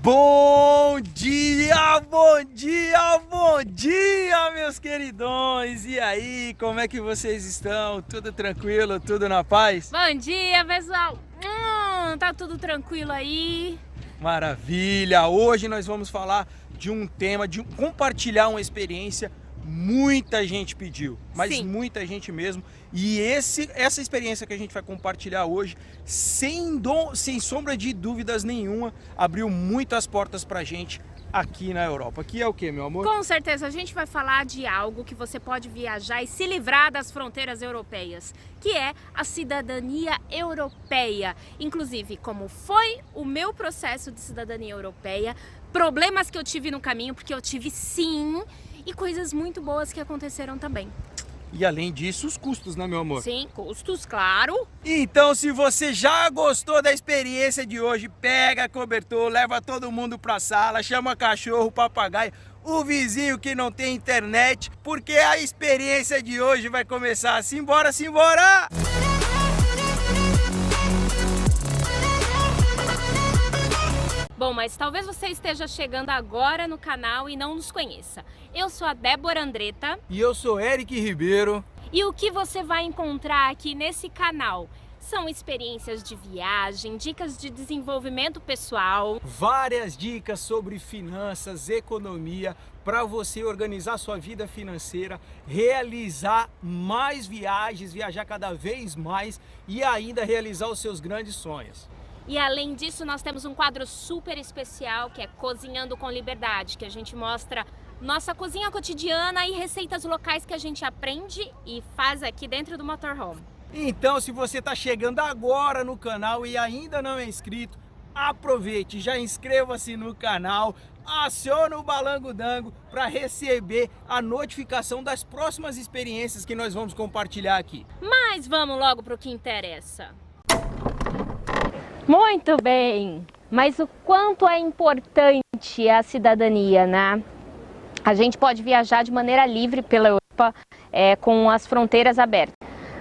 Bom dia, bom dia, bom dia, meus queridões! E aí, como é que vocês estão? Tudo tranquilo? Tudo na paz? Bom dia, pessoal! Tá tudo tranquilo aí? Maravilha! Hoje nós vamos falar de um tema, de compartilhar uma experiência. Muita gente pediu, mas Sim. Muita gente mesmo. E essa experiência que a gente vai compartilhar hoje, sem sombra de dúvidas nenhuma, abriu muitas portas pra gente aqui na Europa. Que é o que, meu amor? Com certeza, a gente vai falar de algo que você pode viajar e se livrar das fronteiras europeias, que é a cidadania europeia. Inclusive, como foi o meu processo de cidadania europeia, problemas que eu tive no caminho, porque eu tive sim, e coisas muito boas que aconteceram também. E além disso, os custos, né, meu amor? Sim, custos, claro. Então, se você já gostou da experiência de hoje, pega cobertor, leva todo mundo pra sala, chama cachorro, papagaio, o vizinho que não tem internet, porque a experiência de hoje vai começar. Simbora, simbora! Bom, mas talvez você esteja chegando agora no canal e não nos conheça. Eu sou a Débora Andretta. E eu sou Eric Ribeiro. E o que você vai encontrar aqui nesse canal são experiências de viagem, dicas de desenvolvimento pessoal, Várias dicas sobre finanças, economia, para você organizar sua vida financeira, realizar mais viagens, viajar cada vez mais e ainda realizar os seus grandes sonhos. E além disso, nós temos um quadro super especial que é Cozinhando com Liberdade, que a gente mostra nossa cozinha cotidiana e receitas locais que a gente aprende e faz aqui dentro do motorhome. Então, se você está chegando agora no canal e ainda não é inscrito, aproveite, já inscreva-se no canal, aciona o balango-dango para receber a notificação das próximas experiências que nós vamos compartilhar aqui. Mas vamos logo para o que interessa. Muito bem, mas o quanto é importante a cidadania, né? A gente pode viajar de maneira livre pela Europa, com as fronteiras abertas.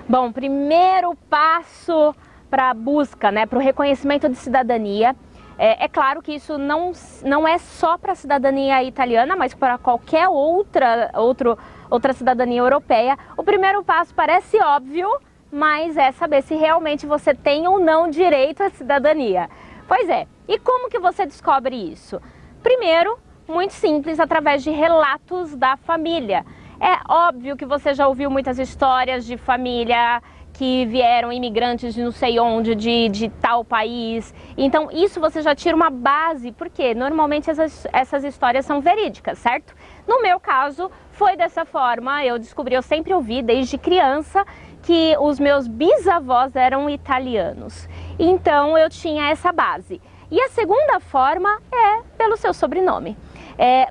Bom, primeiro passo para a busca, né, para o reconhecimento de cidadania. É claro que isso não é só para a cidadania italiana, mas para qualquer outra cidadania europeia. O primeiro passo parece óbvio, mas é saber se realmente você tem ou não direito à cidadania. Pois é, e como que você descobre isso? Primeiro, muito simples, através de relatos da família. É óbvio que você já ouviu muitas histórias de família que vieram imigrantes de não sei onde, de tal país. Então isso você já tira uma base, porque normalmente essas histórias são verídicas, certo? No meu caso, foi dessa forma, eu sempre ouvi desde criança que os meus bisavós eram italianos. Então eu tinha essa base. E a segunda forma é pelo seu sobrenome.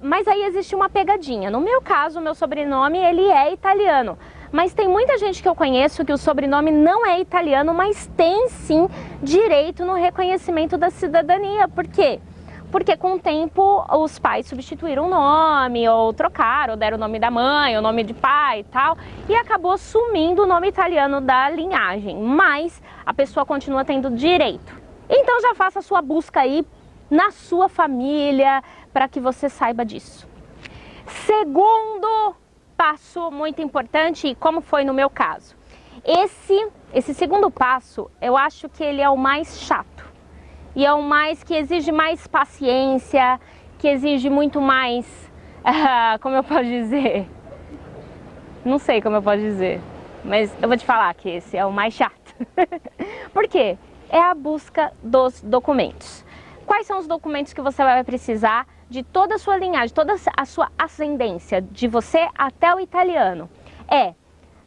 Mas aí existe uma pegadinha. No meu caso, o meu sobrenome ele é italiano. Mas tem muita gente que eu conheço que o sobrenome não é italiano, mas tem sim direito no reconhecimento da cidadania. Por quê? Porque com o tempo os pais substituíram o nome, ou trocaram, ou deram o nome da mãe, o nome de pai e tal, e acabou sumindo o nome italiano da linhagem, mas a pessoa continua tendo direito. Então já faça a sua busca aí na sua família, para que você saiba disso. Segundo passo muito importante, e como foi no meu caso, esse segundo passo, eu acho que ele é o mais chato. E é o mais que exige mais paciência, que exige muito mais, como eu posso dizer? Não sei como eu posso dizer, mas eu vou te falar que esse é o mais chato. Por quê? É a busca dos documentos. Quais são os documentos que você vai precisar de toda a sua linhagem, toda a sua ascendência, de você até o italiano? É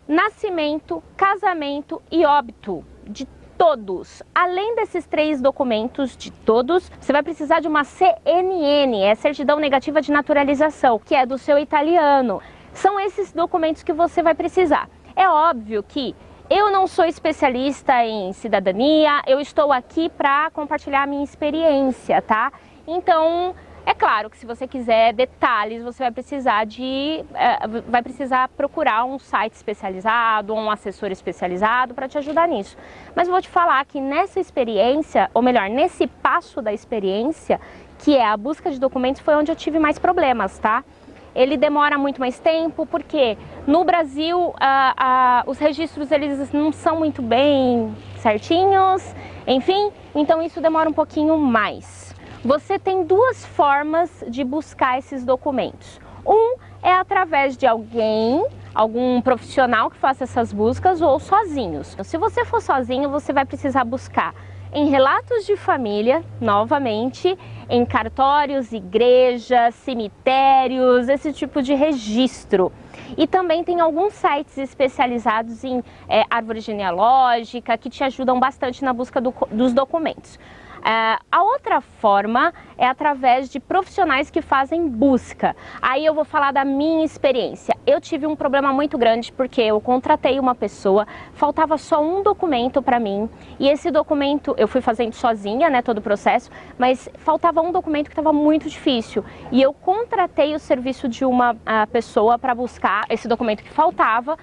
nascimento, casamento e óbito, de todos. Além desses 3 documentos, de todos, você vai precisar de uma CNN, Certidão Negativa de Naturalização, que é do seu italiano. São esses documentos que você vai precisar. É óbvio que eu não sou especialista em cidadania, eu estou aqui para compartilhar a minha experiência, tá? Então, É claro que se você quiser detalhes, você vai precisar procurar um site especializado, um assessor especializado para te ajudar nisso. Mas eu vou te falar que nessa experiência, ou melhor, nesse passo da experiência, que é a busca de documentos, foi onde eu tive mais problemas, tá? Ele demora muito mais tempo, porque no Brasil os registros eles não são muito bem certinhos, enfim, então isso demora um pouquinho mais. Você tem duas formas de buscar esses documentos. Um é através de algum profissional que faça essas buscas, ou sozinhos. Se você for sozinho, você vai precisar buscar em relatos de família, novamente, em cartórios, igrejas, cemitérios, esse tipo de registro. E também tem alguns sites especializados em árvore genealógica que te ajudam bastante na busca dos documentos. A outra forma é através de profissionais que fazem busca. Aí eu vou falar da minha experiência. Eu tive um problema muito grande porque eu contratei uma pessoa, faltava só um documento para mim, e esse documento eu fui fazendo sozinha, né, todo o processo, mas faltava um documento que estava muito difícil, e eu contratei o serviço de uma pessoa para buscar esse documento que faltava,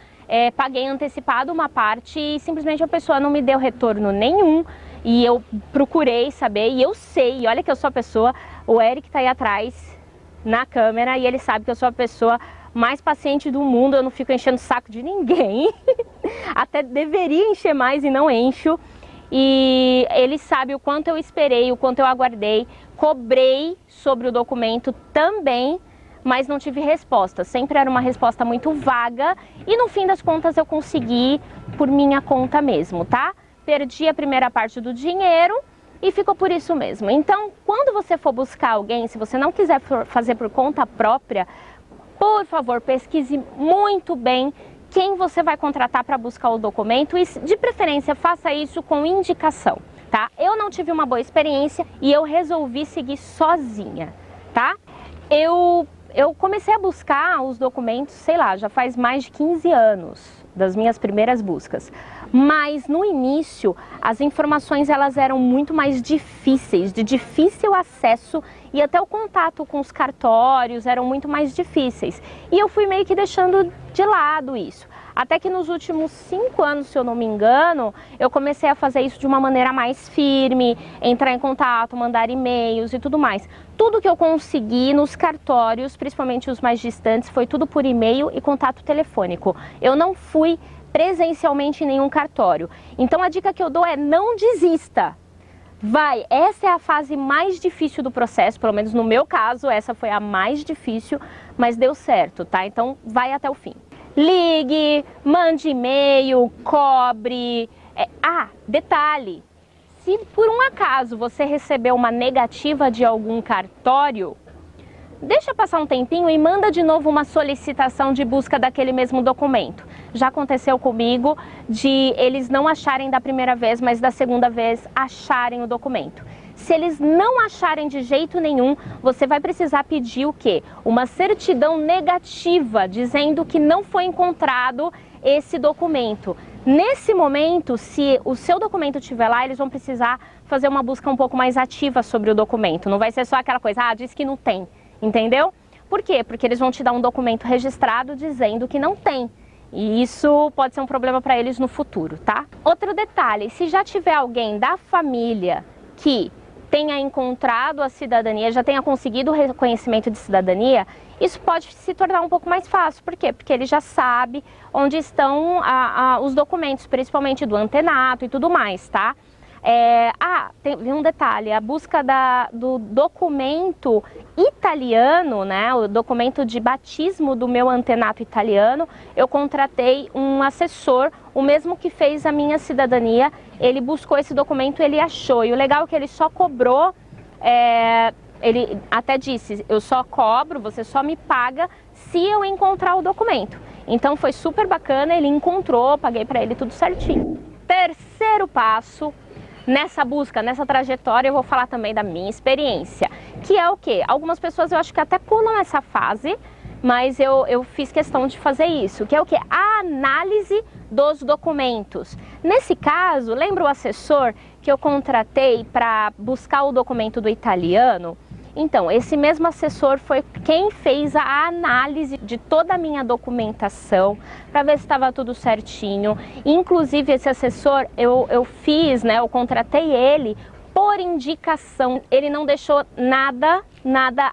paguei antecipado uma parte e simplesmente a pessoa não me deu retorno nenhum. E eu procurei saber, e eu sei, e olha que eu sou a pessoa, o Eric tá aí atrás na câmera, e ele sabe que eu sou a pessoa mais paciente do mundo, eu não fico enchendo o saco de ninguém, até deveria encher mais e não encho, e ele sabe o quanto eu esperei, o quanto eu aguardei, cobrei sobre o documento também, mas não tive resposta, sempre era uma resposta muito vaga, e no fim das contas eu consegui por minha conta mesmo, tá? Perdi a primeira parte do dinheiro e ficou por isso mesmo. Então, quando você for buscar alguém, se você não quiser fazer por conta própria, por favor, pesquise muito bem quem você vai contratar para buscar o documento e, de preferência, faça isso com indicação, tá? Eu não tive uma boa experiência e eu resolvi seguir sozinha, tá? Eu comecei a buscar os documentos, sei lá, já faz mais de 15 anos das minhas primeiras buscas. Mas no início as informações elas eram muito mais difíceis, de difícil acesso, e até o contato com os cartórios eram muito mais difíceis. E eu fui meio que deixando de lado isso. Até que nos últimos 5 anos, se eu não me engano, eu comecei a fazer isso de uma maneira mais firme, entrar em contato, mandar e-mails e tudo mais. Tudo que eu consegui nos cartórios, principalmente os mais distantes, foi tudo por e-mail e contato telefônico. Eu não fui presencialmente em nenhum cartório. Então a dica que eu dou é: não desista. Vai, essa é a fase mais difícil do processo, pelo menos no meu caso, essa foi a mais difícil, mas deu certo, tá? Então vai até o fim. Ligue, mande e-mail, cobre. Detalhe, se por um acaso você recebeu uma negativa de algum cartório, deixa passar um tempinho e manda de novo uma solicitação de busca daquele mesmo documento. Já aconteceu comigo de eles não acharem da primeira vez, mas da segunda vez acharem o documento. Se eles não acharem de jeito nenhum, você vai precisar pedir o quê? Uma certidão negativa, dizendo que não foi encontrado esse documento. Nesse momento, se o seu documento estiver lá, eles vão precisar fazer uma busca um pouco mais ativa sobre o documento. Não vai ser só aquela coisa, diz que não tem, entendeu? Por quê? Porque eles vão te dar um documento registrado dizendo que não tem. E isso pode ser um problema para eles no futuro, tá? Outro detalhe, se já tiver alguém da família que tenha encontrado a cidadania, já tenha conseguido o reconhecimento de cidadania, isso pode se tornar um pouco mais fácil. Por quê? Porque ele já sabe onde estão os documentos, principalmente do antenato e tudo mais, tá? Tem um detalhe, a busca do documento italiano, né, o documento de batismo do meu antenato italiano, eu contratei um assessor, o mesmo que fez a minha cidadania, ele buscou esse documento, ele achou, e o legal é que ele só cobrou, ele até disse, eu só cobro, você só me paga se eu encontrar o documento. Então foi super bacana, ele encontrou, paguei para ele tudo certinho. Terceiro passo, nessa busca, nessa trajetória, eu vou falar também da minha experiência, que é o quê? Algumas pessoas eu acho que até pulam essa fase, mas eu fiz questão de fazer isso, que é o quê? A análise dos documentos. Nesse caso, lembra o assessor que eu contratei para buscar o documento do italiano? Então, esse mesmo assessor foi quem fez a análise de toda a minha documentação para ver se estava tudo certinho. Inclusive, esse assessor, eu fiz, né, eu contratei ele por indicação, ele não deixou nada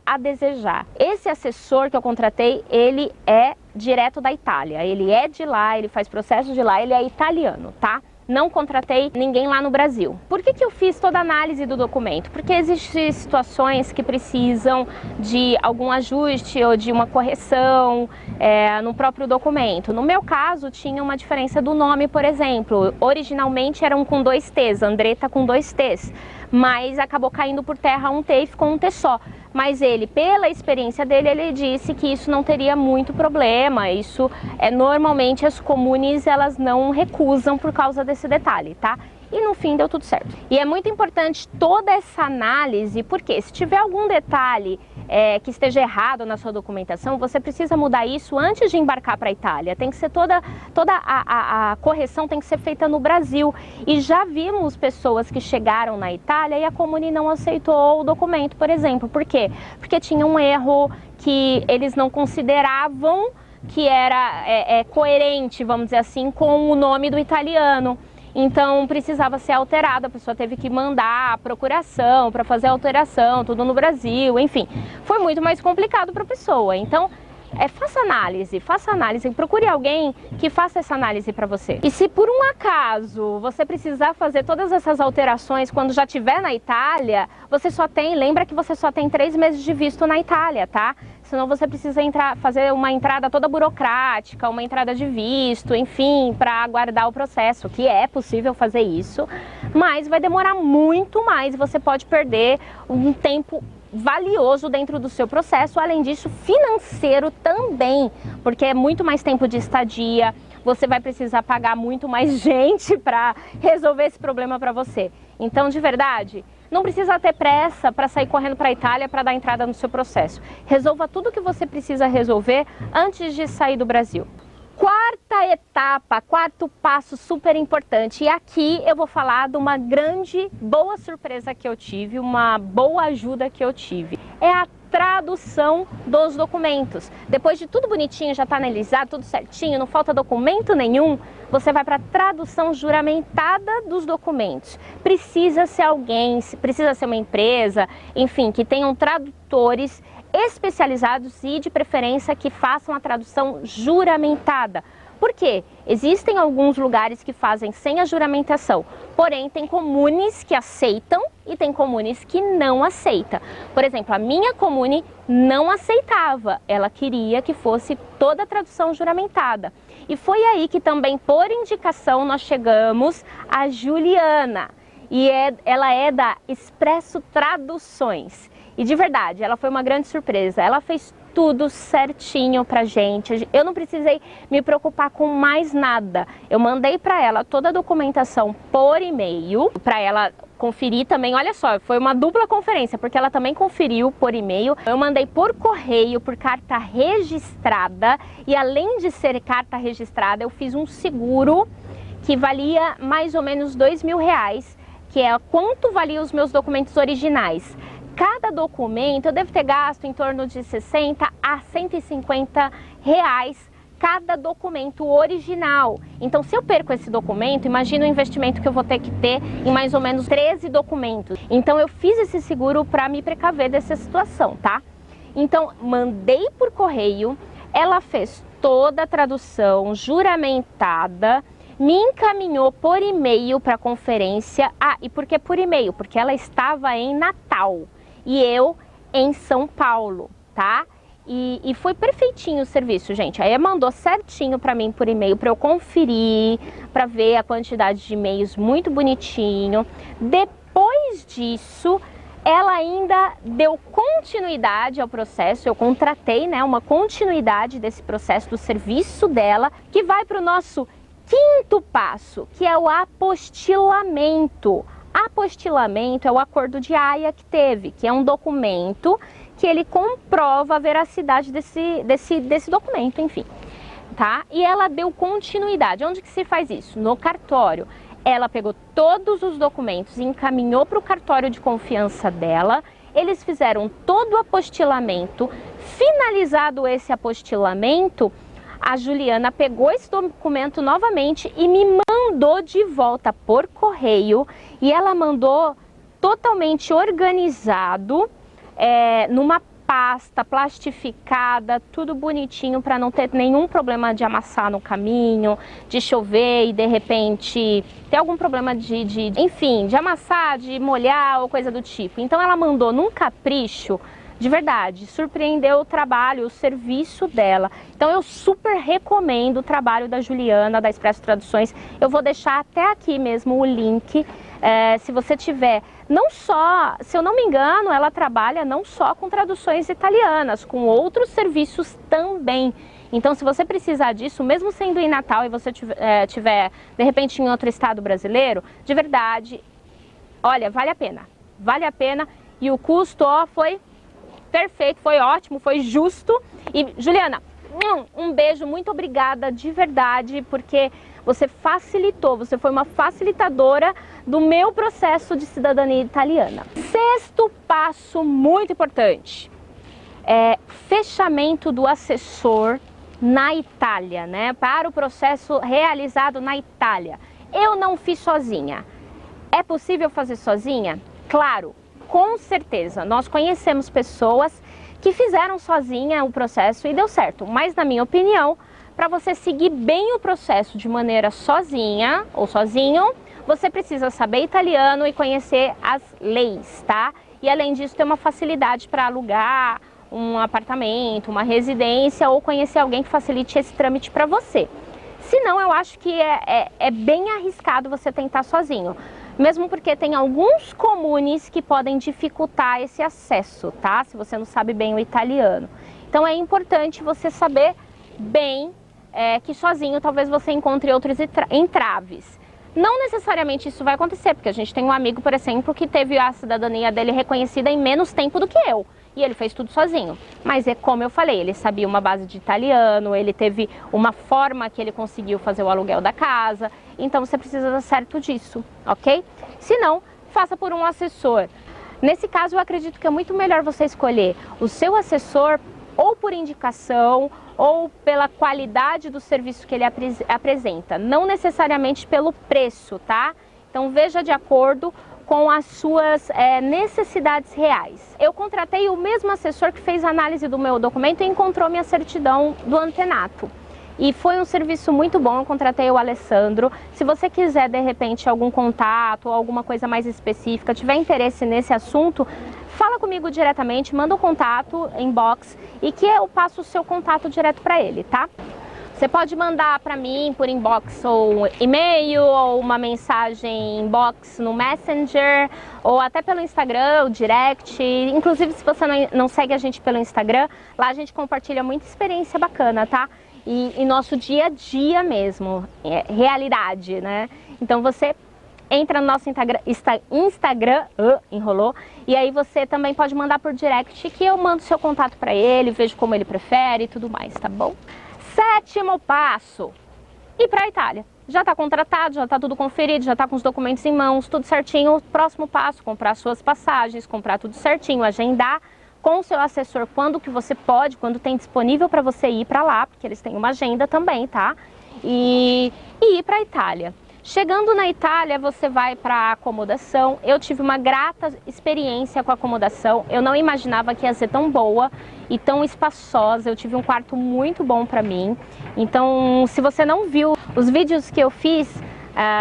a desejar. Esse assessor que eu contratei, ele é direto da Itália, ele é de lá, ele faz processos de lá, ele é italiano, tá? Não contratei ninguém lá no Brasil. Por que eu fiz toda a análise do documento? Porque existem situações que precisam de algum ajuste ou de uma correção no próprio documento. No meu caso, tinha uma diferença do nome, por exemplo. Originalmente eram com 2 T's, Andretta com 2 T's, mas acabou caindo por terra um T e ficou um T só. Mas ele, pela experiência dele, ele disse que isso não teria muito problema. Isso normalmente as comunes elas não recusam por causa desse detalhe, tá? E no fim deu tudo certo. E é muito importante toda essa análise, porque se tiver algum detalhe que esteja errado na sua documentação, você precisa mudar isso antes de embarcar para a Itália. Tem que ser toda a correção tem que ser feita no Brasil. E já vimos pessoas que chegaram na Itália e a comune não aceitou o documento, por exemplo. Por quê? Porque tinha um erro que eles não consideravam que era coerente, vamos dizer assim, com o nome do italiano. Então precisava ser alterado, a pessoa teve que mandar a procuração para fazer a alteração, tudo no Brasil, enfim. Foi muito mais complicado para a pessoa. Então, faça análise, procure alguém que faça essa análise para você. E se por um acaso você precisar fazer todas essas alterações quando já estiver na Itália, lembra que você só tem 3 meses de visto na Itália, tá? Senão você precisa fazer uma entrada toda burocrática, uma entrada de visto, enfim, para aguardar o processo, que é possível fazer isso, mas vai demorar muito mais e você pode perder um tempo valioso dentro do seu processo, além disso financeiro também, porque é muito mais tempo de estadia, você vai precisar pagar muito mais gente para resolver esse problema para você. Então, de verdade, não precisa ter pressa para sair correndo para a Itália para dar entrada no seu processo. Resolva tudo o que você precisa resolver antes de sair do Brasil. Quarta etapa, quarto passo super importante. E aqui eu vou falar de uma boa surpresa que eu tive, uma boa ajuda que eu tive. É a tradução dos documentos. Depois de tudo bonitinho, já está analisado, tudo certinho, não falta documento nenhum, você vai para a tradução juramentada dos documentos. Precisa ser alguém, precisa ser uma empresa, enfim, que tenham tradutores especializados e de preferência que façam a tradução juramentada. Por quê? Existem alguns lugares que fazem sem a juramentação, porém tem comunes que aceitam e tem comunes que não aceitam. Por exemplo, a minha comune não aceitava, ela queria que fosse toda a tradução juramentada. E foi aí que também, por indicação, nós chegamos a Juliana, e ela é da Expresso Traduções. E de verdade, ela foi uma grande surpresa, ela fez tudo certinho pra gente, eu não precisei me preocupar com mais nada. Eu mandei pra ela toda a documentação por e-mail, pra ela conferir também. Olha só, foi uma dupla conferência, porque ela também conferiu por e-mail. Eu mandei por correio, por carta registrada, e além de ser carta registrada, eu fiz um seguro que valia mais ou menos R$2.000, que é quanto valia os meus documentos originais. Cada documento eu devo ter gasto em torno de 60 a 150 reais cada documento original. Então, se eu perco esse documento, imagina o investimento que eu vou ter que ter em mais ou menos 13 documentos. Então, eu fiz esse seguro para me precaver dessa situação, tá? Então, mandei por correio, ela fez toda a tradução juramentada, me encaminhou por e-mail para a conferência. E por que por e-mail? Porque ela estava em Natal e eu em São Paulo, tá? E foi perfeitinho o serviço, gente. Aí ela mandou certinho para mim por e-mail para eu conferir, para ver a quantidade de e-mails muito bonitinho. Depois disso, ela ainda deu continuidade ao processo. Eu contratei, né, uma continuidade desse processo do serviço dela, que vai para o nosso quinto passo, que é o apostilamento. Apostilamento é o acordo de Haia que teve, que é um documento que ele comprova a veracidade desse documento, enfim, tá? E ela deu continuidade. Onde que se faz isso? No cartório. Ela pegou todos os documentos e encaminhou para o cartório de confiança dela. Eles fizeram todo o apostilamento. Finalizado esse apostilamento, a Juliana pegou esse documento novamente e me mandou de volta por correio, e ela mandou totalmente organizado, numa pasta plastificada, tudo bonitinho, para não ter nenhum problema de amassar no caminho, de chover e de repente ter algum problema enfim, de amassar, de molhar ou coisa do tipo. Então ela mandou num capricho, de verdade, surpreendeu o trabalho, o serviço dela. Então eu super recomendo o trabalho da Juliana, da Expresso Traduções. Eu vou deixar até aqui mesmo o link, se você tiver, não só, se eu não me engano, ela trabalha não só com traduções italianas, com outros serviços também. Então, se você precisar disso, mesmo sendo em Natal e você tiver, de repente, em outro estado brasileiro, de verdade, olha, vale a pena, e o custo, foi perfeito, foi ótimo, foi justo. E Juliana, um beijo, muito obrigada de verdade, porque você facilitou, você foi uma facilitadora do meu processo de cidadania italiana. Sexto passo muito importante, fechamento do assessor na Itália, né? Para o processo realizado na Itália. Eu não fiz sozinha. É possível fazer sozinha? Claro, com certeza. Nós conhecemos pessoas que fizeram sozinha o processo e deu certo. Mas, na minha opinião, para você seguir bem o processo de maneira sozinha ou sozinho, você precisa saber italiano e conhecer as leis, tá? E além disso, ter uma facilidade para alugar um apartamento, uma residência, ou conhecer alguém que facilite esse trâmite para você. Senão, eu acho que é bem arriscado você tentar sozinho. Mesmo porque tem alguns comunes que podem dificultar esse acesso, tá? Se você não sabe bem o italiano. Então é importante você saber bem que sozinho talvez você encontre outros entraves. Não necessariamente isso vai acontecer, porque a gente tem um amigo, por exemplo, que teve a cidadania dele reconhecida em menos tempo do que eu. E ele fez tudo sozinho. Mas como eu falei, ele sabia uma base de italiano, ele teve uma forma que ele conseguiu fazer o aluguel da casa. Então você precisa dar certo disso, ok? Se não, faça por um assessor. Nesse caso, eu acredito que é muito melhor você escolher o seu assessor ou por indicação ou pela qualidade do serviço que ele apresenta. Não necessariamente pelo preço, tá? Então veja de acordo com as suas necessidades reais. Eu contratei o mesmo assessor que fez a análise do meu documento e encontrou minha certidão do antenato. E foi um serviço muito bom, eu contratei o Alessandro. Se você quiser, de repente, algum contato ou alguma coisa mais específica, tiver interesse nesse assunto, fala comigo diretamente, manda um contato, inbox, e que eu passo o seu contato direto para ele, tá? Você pode mandar para mim por inbox ou e-mail, ou uma mensagem inbox no Messenger, ou até pelo Instagram, o direct. Inclusive, se você não segue a gente pelo Instagram, lá a gente compartilha muita experiência bacana, tá? E nosso dia a dia mesmo, realidade, né? Então você entra no nosso Instagram, enrolou, e aí você também pode mandar por direct, que eu mando seu contato para ele, vejo como ele prefere e tudo mais, tá bom? Sétimo passo, ir para a Itália. Já está contratado, já está tudo conferido, já está com os documentos em mãos, tudo certinho. O próximo passo, comprar suas passagens, comprar tudo certinho, agendar com o seu assessor quando que você pode, quando tem disponível para você ir para lá, porque eles têm uma agenda também, tá? E ir para a Itália. Chegando na Itália, você vai para a acomodação. Eu tive uma grata experiência com a acomodação. Eu não imaginava que ia ser tão boa e tão espaçosa. Eu tive um quarto muito bom para mim. Então, se você não viu os vídeos que eu fiz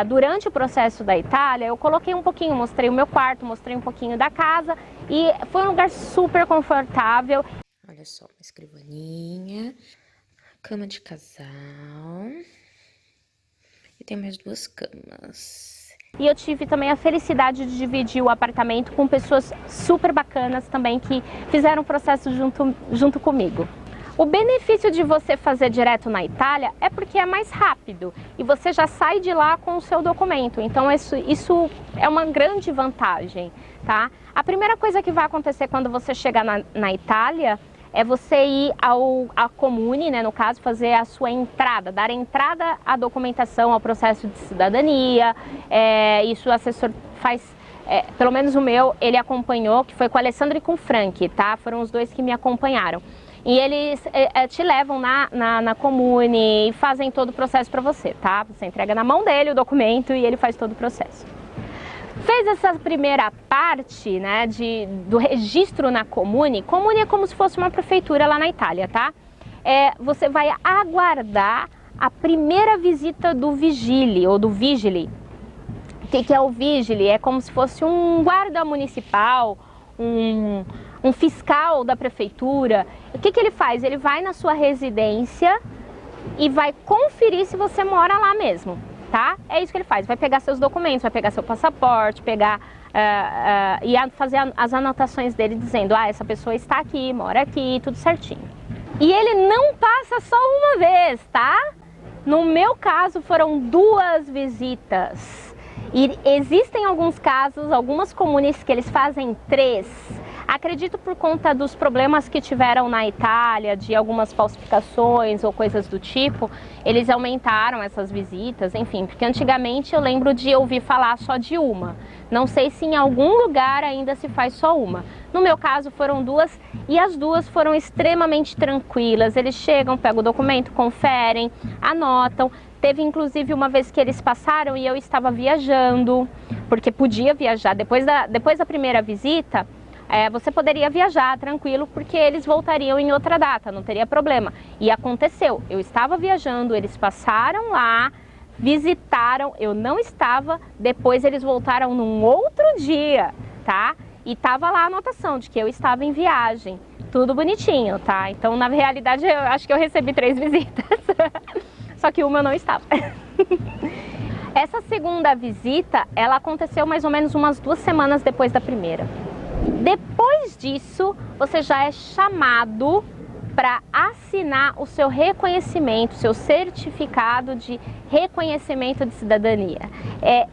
durante o processo da Itália, eu coloquei um pouquinho, mostrei o meu quarto, mostrei um pouquinho da casa e foi um lugar super confortável. Olha só, uma escrivaninha, cama de casal e tem mais 2 camas. E eu tive também a felicidade de dividir o apartamento com pessoas super bacanas também que fizeram o processo junto comigo. O benefício de você fazer direto na Itália é porque é mais rápido e você já sai de lá com o seu documento. Então isso é uma grande vantagem, tá? A primeira coisa que vai acontecer quando você chegar na Itália é você ir à comune, né, no caso, fazer a sua entrada, dar entrada à documentação, ao processo de cidadania. Isso o assessor faz pelo menos o meu, ele acompanhou, que foi com o Alessandro e com o Frank, tá? Foram os dois que me acompanharam. E eles te levam na Comune e fazem todo o processo para você, tá? Você entrega na mão dele o documento e ele faz todo o processo. Fez essa primeira parte, né, do registro na Comune. Comune é como se fosse uma prefeitura lá na Itália, tá? Você vai aguardar a primeira visita do vigile ou do vigile. O que é o vigile? É como se fosse um guarda municipal, um fiscal da prefeitura. O que ele faz? Ele vai na sua residência e vai conferir se você mora lá mesmo, tá? É isso que ele faz. Vai pegar seus documentos, vai pegar seu passaporte, e fazer as anotações dele dizendo, essa pessoa está aqui, mora aqui, tudo certinho. E ele não passa só uma vez, tá? No meu caso foram 2 visitas. E existem alguns casos, algumas comunes que eles fazem 3. Acredito por conta dos problemas que tiveram na Itália, de algumas falsificações ou coisas do tipo, eles aumentaram essas visitas, enfim, porque antigamente eu lembro de ouvir falar só de uma. Não sei se em algum lugar ainda se faz só uma. No meu caso foram 2 e as 2 foram extremamente tranquilas. Eles chegam, pegam o documento, conferem, anotam. Teve inclusive uma vez que eles passaram e eu estava viajando, porque podia viajar. Depois da primeira visita, você poderia viajar tranquilo, porque eles voltariam em outra data, não teria problema. E aconteceu, eu estava viajando, eles passaram lá, visitaram, eu não estava, depois eles voltaram num outro dia, tá? E tava lá a anotação de que eu estava em viagem, tudo bonitinho, tá? Então, na realidade, eu acho que eu recebi 3 visitas, só que uma eu não estava. Essa segunda visita, ela aconteceu mais ou menos umas 2 semanas depois da primeira. Depois disso, você já é chamado para assinar o seu reconhecimento, seu certificado de reconhecimento de cidadania.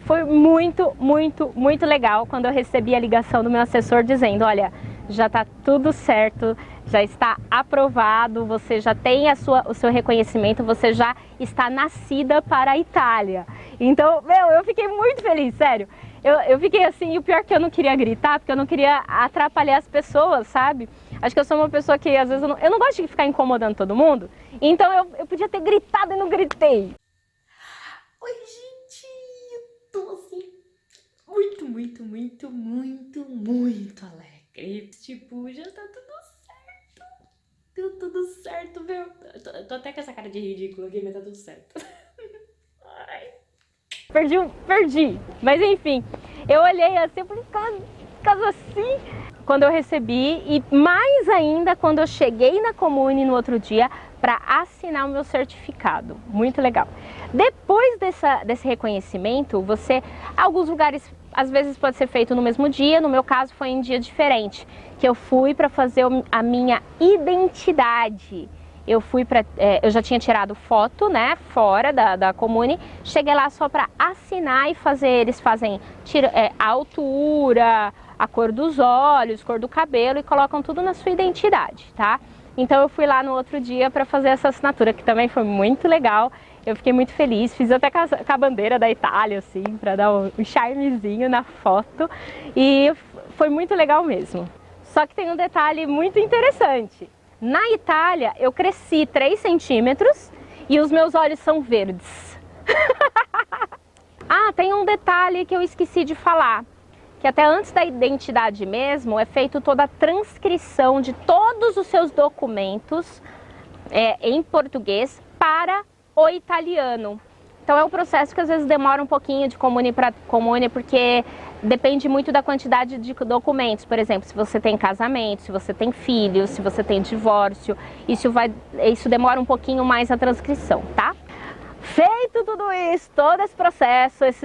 Foi muito, muito, muito legal quando eu recebi a ligação do meu assessor dizendo, olha, já está tudo certo, já está aprovado, você já tem o seu reconhecimento, você já está nascida para a Itália. Então, eu fiquei muito feliz, sério. Eu fiquei assim, e o pior é que eu não queria gritar, porque eu não queria atrapalhar as pessoas, sabe? Acho que eu sou uma pessoa que, às vezes, eu não gosto de ficar incomodando todo mundo. Então, eu podia ter gritado e não gritei. Oi, gente! Eu tô, assim, muito, muito, muito, muito, muito alegre. Tipo, já tá tudo certo. Deu tudo certo, meu. Eu tô até com essa cara de ridículo aqui, mas tá tudo certo. Ai. Perdi, mas enfim, eu olhei assim, eu falei, caso assim, quando eu recebi, e mais ainda quando eu cheguei na Comune no outro dia para assinar o meu certificado, muito legal. Depois desse reconhecimento, alguns lugares às vezes pode ser feito no mesmo dia, no meu caso foi em dia diferente, que eu fui para fazer a minha identidade. Eu já tinha tirado foto, né, fora da Comune, cheguei lá só para assinar e eles fazem a altura, a cor dos olhos, cor do cabelo e colocam tudo na sua identidade, tá? Então eu fui lá no outro dia para fazer essa assinatura, que também foi muito legal, eu fiquei muito feliz, fiz até com a bandeira da Itália, assim, para dar um charmezinho na foto e foi muito legal mesmo. Só que tem um detalhe muito interessante. Na Itália, eu cresci 3 centímetros e os meus olhos são verdes. Tem um detalhe que eu esqueci de falar, que até antes da identidade mesmo, é feita toda a transcrição de todos os seus documentos em português para o italiano. Então é um processo que às vezes demora um pouquinho de comune para comune, porque depende muito da quantidade de documentos. Por exemplo, se você tem casamento, se você tem filhos, se você tem divórcio, isso demora um pouquinho mais a transcrição, tá? Feito tudo isso, todo esse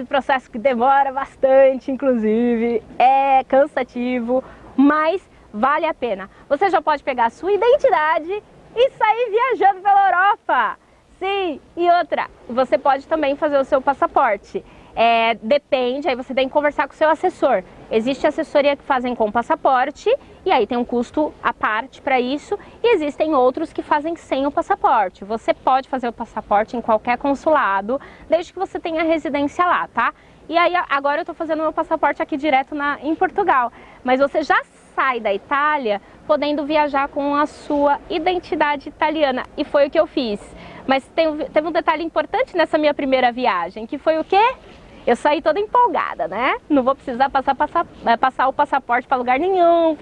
processo que demora bastante, inclusive, é cansativo, mas vale a pena. Você já pode pegar a sua identidade e sair viajando pela Europa. Sim, e outra, você pode também fazer o seu passaporte. Depende, aí você tem que conversar com o seu assessor. Existe assessoria que fazem com passaporte e aí tem um custo à parte para isso, e existem outros que fazem sem o passaporte. Você pode fazer o passaporte em qualquer consulado, desde que você tenha residência lá, tá? E aí agora eu estou fazendo meu passaporte aqui direto em Portugal. Mas você já sai da Itália podendo viajar com a sua identidade italiana. E foi o que eu fiz. Mas teve um detalhe importante nessa minha primeira viagem, que foi o quê? Eu saí toda empolgada, né? Não vou precisar passar o passaporte para lugar nenhum,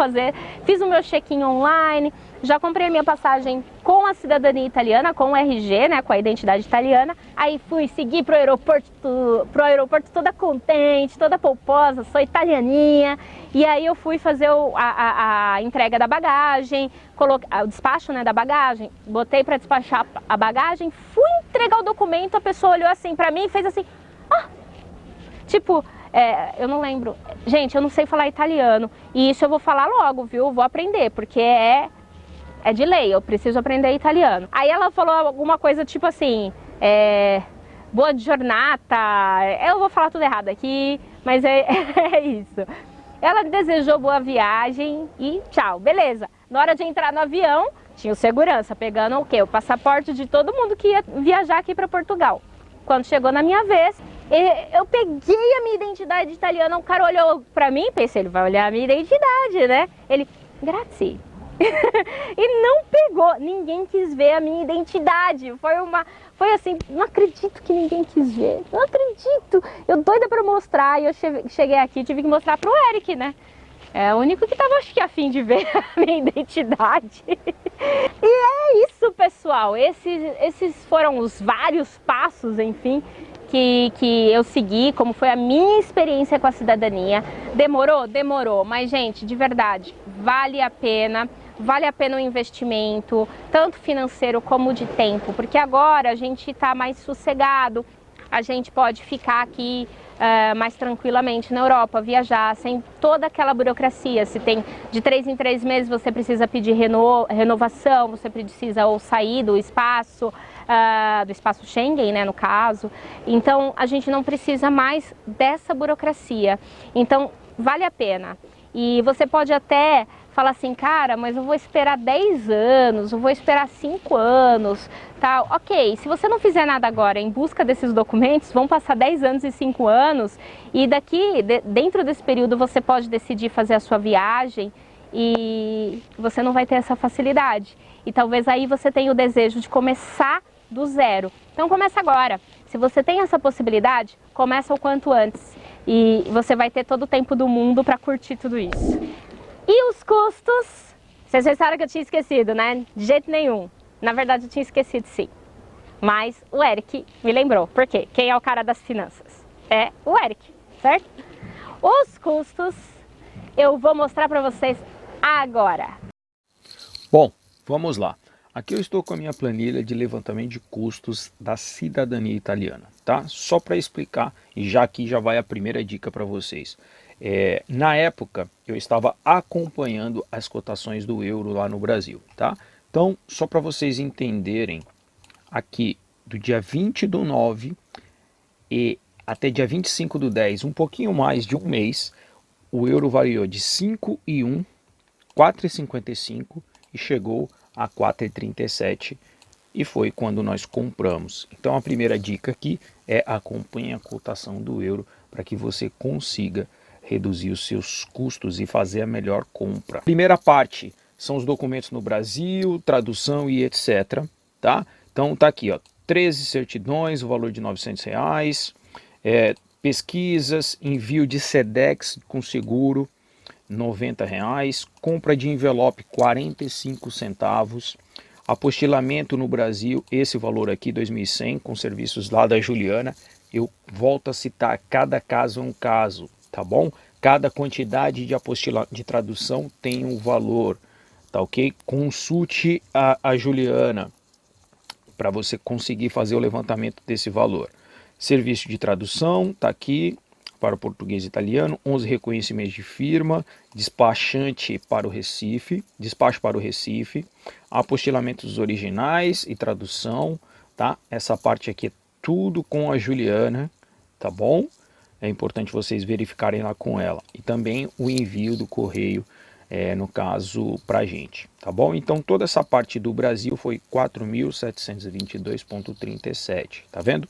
fiz o meu check-in online, já comprei a minha passagem com a cidadania italiana, com o RG, né, com a identidade italiana. Aí segui pro aeroporto toda contente, toda polposa, sou italianinha. E aí eu fui fazer a entrega da bagagem, o despacho, né, da bagagem, botei para despachar a bagagem, fui entregar o documento, a pessoa olhou assim para mim e fez assim, tipo, eu não lembro. Gente, eu não sei falar italiano. E isso eu vou falar logo, viu? Vou aprender, porque é de lei, eu preciso aprender italiano. Aí ela falou alguma coisa tipo assim, boa giornata. Eu vou falar tudo errado aqui, mas é isso. Ela desejou boa viagem e tchau, beleza. Na hora de entrar no avião, tinha o segurança pegando o quê? O passaporte de todo mundo que ia viajar aqui para Portugal. Quando chegou na minha vez, eu peguei a minha identidade italiana, o cara olhou pra mim, pensei, ele vai olhar a minha identidade, né? Ele, grazie. E não pegou, ninguém quis ver a minha identidade. Foi assim, não acredito que ninguém quis ver, não acredito. Eu doida pra mostrar, e eu cheguei aqui, tive que mostrar pro Eric, né? É o único que tava, acho que, a fim de ver a minha identidade. E é isso, pessoal. Esses foram os vários passos, enfim, que eu segui, como foi a minha experiência com a cidadania. Demorou? Demorou. Mas, gente, de verdade, vale a pena o investimento, tanto financeiro como de tempo, porque agora a gente está mais sossegado, a gente pode ficar aqui mais tranquilamente na Europa, viajar sem toda aquela burocracia. Se tem de 3 em 3 meses, você precisa pedir renovação, você precisa ou sair do espaço Schengen, né, no caso. Então a gente não precisa mais dessa burocracia, então vale a pena. E você pode até falar assim, cara, mas eu vou esperar 10 anos, eu vou esperar 5 anos, tal. Ok, se você não fizer nada agora em busca desses documentos, vão passar 10 anos e 5 anos, e dentro desse período você pode decidir fazer a sua viagem e você não vai ter essa facilidade. E talvez aí você tenha o desejo de começar do zero. Então começa agora. Se você tem essa possibilidade, começa o quanto antes. E você vai ter todo o tempo do mundo para curtir tudo isso. E os custos? Vocês pensaram que eu tinha esquecido, né? De jeito nenhum. Na verdade eu tinha esquecido, sim. Mas o Eric me lembrou. Por quê? Quem é o cara das finanças? É o Eric, certo? Os custos eu vou mostrar para vocês agora. Bom, vamos lá. Aqui eu estou com a minha planilha de levantamento de custos da cidadania italiana, tá? Só para explicar, e já aqui já vai a primeira dica para vocês. Na época, eu estava acompanhando as cotações do euro lá no Brasil, tá? Então, só para vocês entenderem, aqui do dia 20/9 e até dia 25/10, um pouquinho mais de um mês, o euro variou de 5,1, 4,55 e chegou a 4,37 e foi quando nós compramos. Então a primeira dica aqui é acompanhe a cotação do euro para que você consiga reduzir os seus custos e fazer a melhor compra. Primeira parte são os documentos no Brasil, tradução e etc. Tá? Então tá aqui, ó, 13 certidões, o valor de R$900, pesquisas, envio de SEDEX com seguro, R$90, compra de envelope 45 centavos, apostilamento no Brasil, esse valor aqui 2.100 com serviços lá da Juliana. Eu volto a citar, cada caso é um caso, tá bom? Cada quantidade de tradução tem um valor, tá ok? Consulte a Juliana para você conseguir fazer o levantamento desse valor. Serviço de tradução, tá aqui, para o português e italiano, 11 reconhecimentos de firma, despachante para o Recife, despacho para o Recife, apostilamentos originais e tradução, tá? Essa parte aqui é tudo com a Juliana, tá bom? É importante vocês verificarem lá com ela. E também o envio do correio, no caso, para a gente, tá bom? Então toda essa parte do Brasil foi 4.722,37, tá vendo?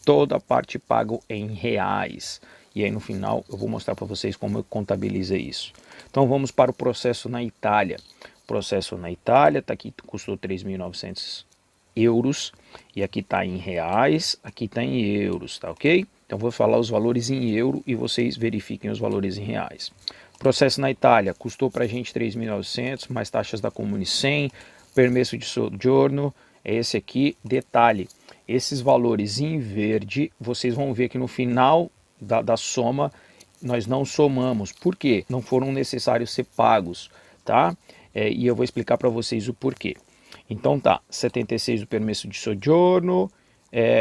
Toda a parte paga em reais. e aí no final eu vou mostrar para vocês como eu contabilizo isso. Então vamos para o processo na Itália. O processo na Itália, tá aqui, custou 3.900 euros, e aqui está em reais, aqui está em euros, tá ok? Então vou falar os valores em euro e vocês verifiquem os valores em reais. Processo na Itália, custou para a gente 3.900, mais taxas da Comune 100, permesso de soggiorno, é esse aqui. Detalhe, esses valores em verde, vocês vão ver que no final da soma, nós não somamos. Por quê? Não foram necessários ser pagos, tá? E eu vou explicar para vocês o porquê. Então tá, 76 do permesso de soggiorno,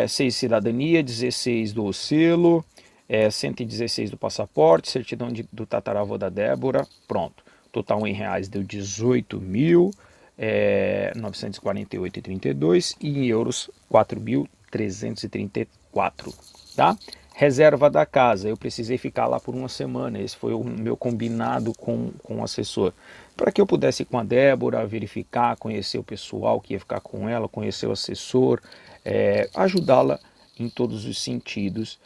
6 cidadania, 16 do selo, 116 do passaporte, certidão do tataravô da Débora, pronto. Total em reais deu 18.948,32 e em euros 4.334, tá? Reserva da casa, eu precisei ficar lá por uma semana, esse foi o meu combinado com o assessor, para que eu pudesse ir com a Débora, verificar, conhecer o pessoal que ia ficar com ela, conhecer o assessor, ajudá-la em todos os sentidos,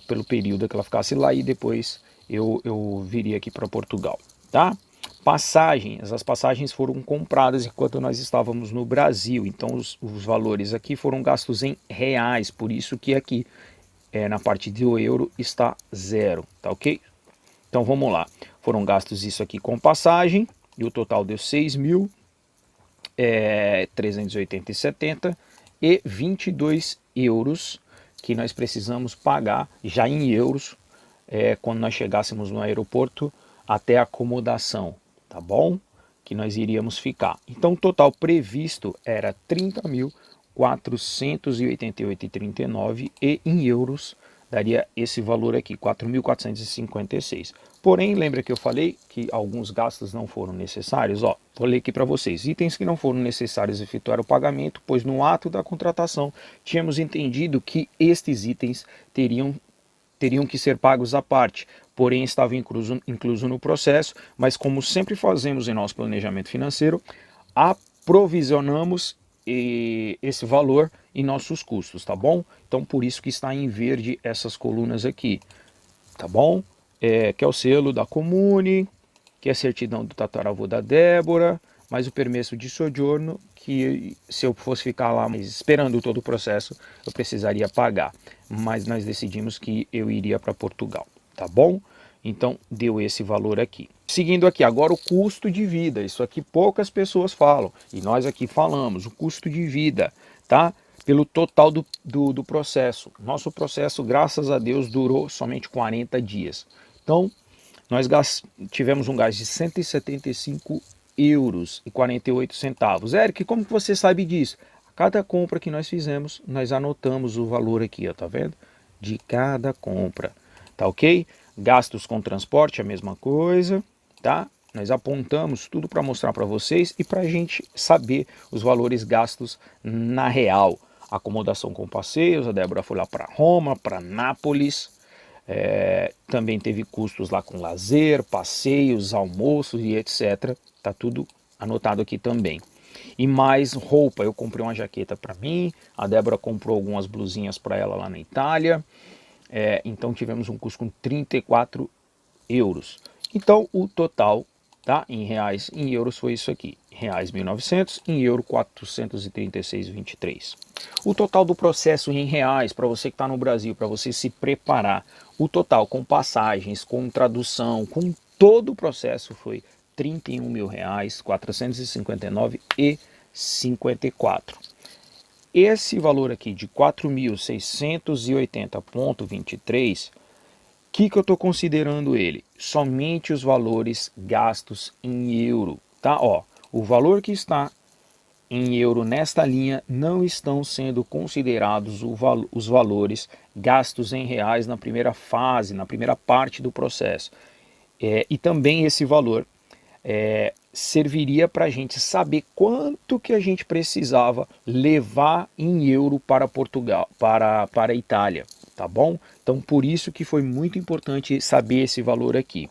pelo período que ela ficasse lá, e depois eu viria aqui para Portugal, tá? Passagens, as passagens foram compradas enquanto nós estávamos no Brasil, então os valores aqui foram gastos em reais, por isso que aqui na parte do euro está zero, tá ok? Então vamos lá, foram gastos isso aqui com passagem, e o total deu 6.380,70 e 22 euros que nós precisamos pagar já em euros quando nós chegássemos no aeroporto até a acomodação, tá bom? Que nós iríamos ficar. Então o total previsto era 30.488,39 e em euros daria esse valor aqui, 4.456. Porém, lembra que eu falei que alguns gastos não foram necessários? Ó, vou ler aqui para vocês. Itens que não foram necessários efetuar o pagamento, pois no ato da contratação tínhamos entendido que estes itens teriam que ser pagos à parte, porém estava incluso no processo, mas como sempre fazemos em nosso planejamento financeiro, aprovisionamos esse valor em nossos custos, tá bom? Então por isso que está em verde essas colunas aqui, tá bom? Que é o selo da Comune, que é a certidão do tataravô da Débora, mais o permesso de soggiorno, que se eu fosse ficar lá esperando todo o processo, eu precisaria pagar. Mas nós decidimos que eu iria para Portugal, tá bom? Então deu esse valor aqui. Seguindo aqui, agora o custo de vida. Isso aqui poucas pessoas falam, e nós aqui falamos, o custo de vida, tá? Pelo total do processo. Nosso processo, graças a Deus, durou somente 40 dias. Então, nós tivemos um gasto de 175 euros e 48 centavos. Eric, como que você sabe disso? A cada compra que nós fizemos, nós anotamos o valor aqui, ó, tá vendo? De cada compra, tá ok? Gastos com transporte, a mesma coisa, tá? Nós apontamos tudo para mostrar para vocês e para a gente saber os valores gastos na real. Acomodação com passeios, a Débora foi lá para Roma, para Nápoles, também teve custos lá com lazer, passeios, almoços e etc. Tá tudo anotado aqui também. E mais roupa, eu comprei uma jaqueta para mim, a Débora comprou algumas blusinhas para ela lá na Itália, então tivemos um custo com 34 euros. Então o total, tá, em reais, em euros foi isso aqui, reais 1.900, em euro 436,23. O total do processo em reais, para você que está no Brasil, para você se preparar, o total com passagens, com tradução, com todo o processo foi R$ 31.459,54. Esse valor aqui de 4.680,23, que eu estou considerando ele? Somente os valores gastos em euro, tá? Ó, o valor que está em euro nesta linha não estão sendo considerados os valores gastos em reais na primeira fase, na primeira parte do processo. E também esse valor serviria para a gente saber quanto que a gente precisava levar em euro para Portugal, para a Itália, tá bom? Então por isso que foi muito importante saber esse valor aqui,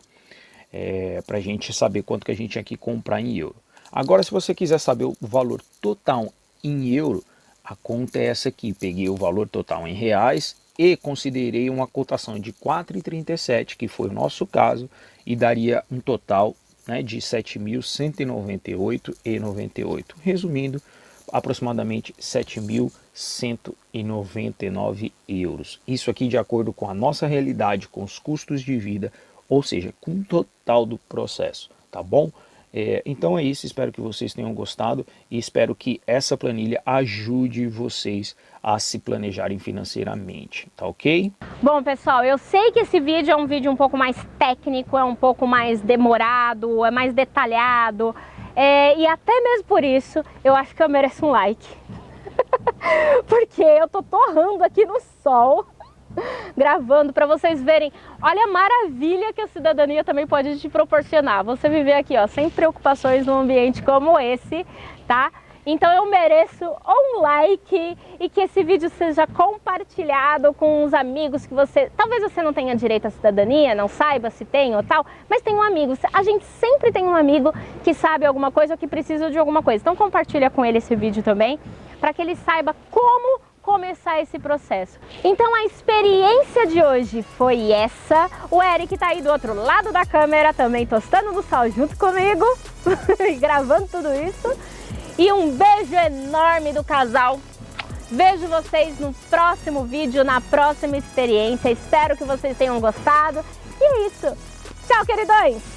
para a gente saber quanto que a gente tinha que comprar em euro. Agora, se você quiser saber o valor total em euro, a conta é essa aqui. Peguei o valor total em reais e considerei uma cotação de 4,37, que foi o nosso caso, e daria um total, né, de R$ 7.198,98. Resumindo, aproximadamente R$ 7.199 euros. Isso aqui de acordo com a nossa realidade, com os custos de vida, ou seja, com o total do processo, tá bom? Então é isso, espero que vocês tenham gostado e espero que essa planilha ajude vocês a se planejarem financeiramente, tá ok? Bom, pessoal, eu sei que esse vídeo é um vídeo um pouco mais técnico, é um pouco mais demorado, é mais detalhado, e até mesmo por isso eu acho que eu mereço um like. Porque eu tô torrando aqui no sol, gravando para vocês verem, olha a maravilha que a cidadania também pode te proporcionar. Você viver aqui, ó, sem preocupações num ambiente como esse, tá? Então eu mereço um like e que esse vídeo seja compartilhado com os amigos que você... Talvez você não tenha direito à cidadania, não saiba se tem ou tal, mas tem um amigo. A gente sempre tem um amigo que sabe alguma coisa ou que precisa de alguma coisa. Então compartilha com ele esse vídeo também, para que ele saiba como começar esse processo. Então a experiência de hoje foi essa. O Eric tá aí do outro lado da câmera também tostando no sol junto comigo, gravando tudo isso. E um beijo enorme do casal. Vejo vocês no próximo vídeo, na próxima experiência. Espero que vocês tenham gostado. E é isso. Tchau, queridões!